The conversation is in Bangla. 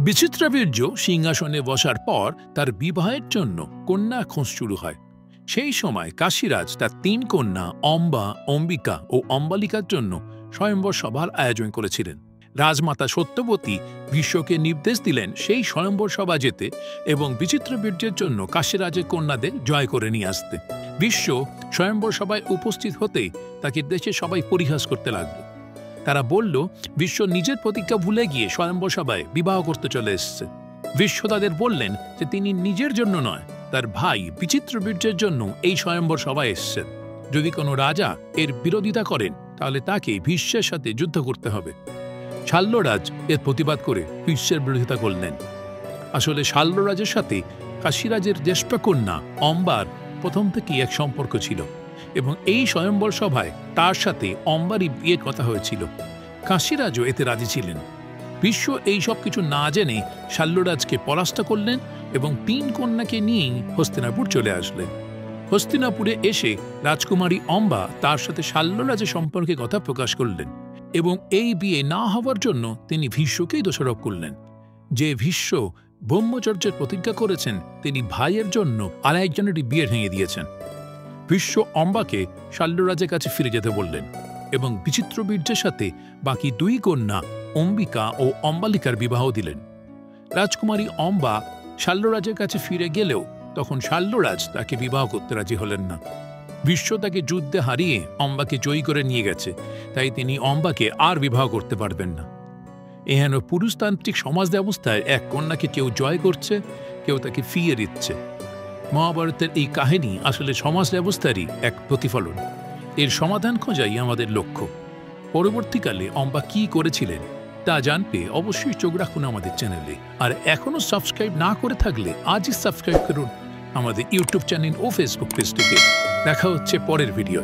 বিচিত্রবীর্য সিংহাসনে বসার পর তার বিবাহের জন্য কন্যা খোঁজ শুরু হয়। সেই সময় কাশীরাজ তার ৩ কন্যা অম্বা, অম্বিকা ও অম্বালিকার জন্য স্বয়ম্বর সভার আয়োজন করেছিলেন। রাজমাতা সত্যবতী বিশ্বকে নির্দেশ দিলেন সেই স্বয়ম্বর সভা যেতে এবং বিচিত্রবীর্যের জন্য কাশীরাজের কন্যাদের জয় করে নিয়ে আসতে। বিশ্ব স্বয়ম্বর সভায় উপস্থিত হতেই তাকে দেশে সবাই পরিহাস করতে লাগল। তারা বলল, বিশ্ব নিজের প্রতিজ্ঞা ভুলে গিয়ে স্বয়ম্বর সভায় বিবাহ করতে চলে এসছে। বিশ্ব তাদের বললেন যে তিনি নিজের জন্য নয়, তার ভাই বিচিত্রবীর্যের জন্য এই স্বয়ম্বর সভায় এসছেন। যদি কোনো রাজা এর বিরোধিতা করেন তাহলে তাকে ভীষ্মের সাথে যুদ্ধ করতে হবে। শাল্যরাজ এর প্রতিবাদ করে ভীষ্মের বিরোধিতা করলেন। আসলে শাল্যরাজের সাথে কাশীরাজের জ্যেষ্ঠা কন্যা অম্বার প্রথম থেকেই এক সম্পর্ক ছিল এবং এই স্বয়ম্বর সভায় তার সাথে অম্বারই বিয়ের কথা হয়েছিল। কাশীরাজও এতে রাজি ছিলেন। বিশ্ব এই সব কিছু না জেনে শাল্যরাজকে পরাস্ত করলেন এবং ৩ কন্যাকে নিয়েই হস্তিনাপুর চলে আসলেন। হস্তিনাপুরে এসে রাজকুমারী অম্বা তার সাথে শাল্যরাজের সম্পর্কে কথা প্রকাশ করলেন এবং এই বিয়ে না হওয়ার জন্য তিনি ভীষ্মকেই দোষারোপ করলেন। যে ভীষ্ম ব্রহ্মচর্যের প্রতিজ্ঞা করেছেন, তিনি ভাইয়ের জন্য আরেকজনেরই বিয়ে ভেঙে দিয়েছেন। ভীষ্ম অম্বাকে শাল্যরাজের কাছে ফিরে যেতে বললেন এবং বিচিত্রবীর্যের সাথে বাকি 2 কন্যা অম্বিকা ও অম্বালিকার বিবাহ দিলেন। রাজকুমারী অম্বা শাল্যরাজের কাছে ফিরে গেলেও তখন শাল্যরাজ তাকে বিবাহ করতে রাজি হলেন না। বিশ্ব তাকে যুদ্ধে হারিয়ে অম্বাকে জয়ী করে নিয়ে গেছে, তাই তিনি অম্বাকে আর বিবাহ করতে পারবেন না। এহেন পুরুষতান্ত্রিক সমাজ ব্যবস্থায় এক কন্যাকে কেউ জয় করছে, কেউ তাকে ফিরিয়ে দিচ্ছে। মহাভারতের এই কাহিনী আসলে সমাজ ব্যবস্থারই এক প্রতিফলন। এর সমাধান খোঁজাই আমাদের লক্ষ্য। পরবর্তীকালে অম্বা কি করেছিলেন তা জানতে অবশ্যই চোখ রাখুন আমাদের চ্যানেলে। আর এখনও সাবস্ক্রাইব না করে থাকলে আজই সাবস্ক্রাইব করুন আমাদের ইউটিউব চ্যানেল ও ফেসবুক পেজটিকে। দেখা হচ্ছে পরের ভিডিও।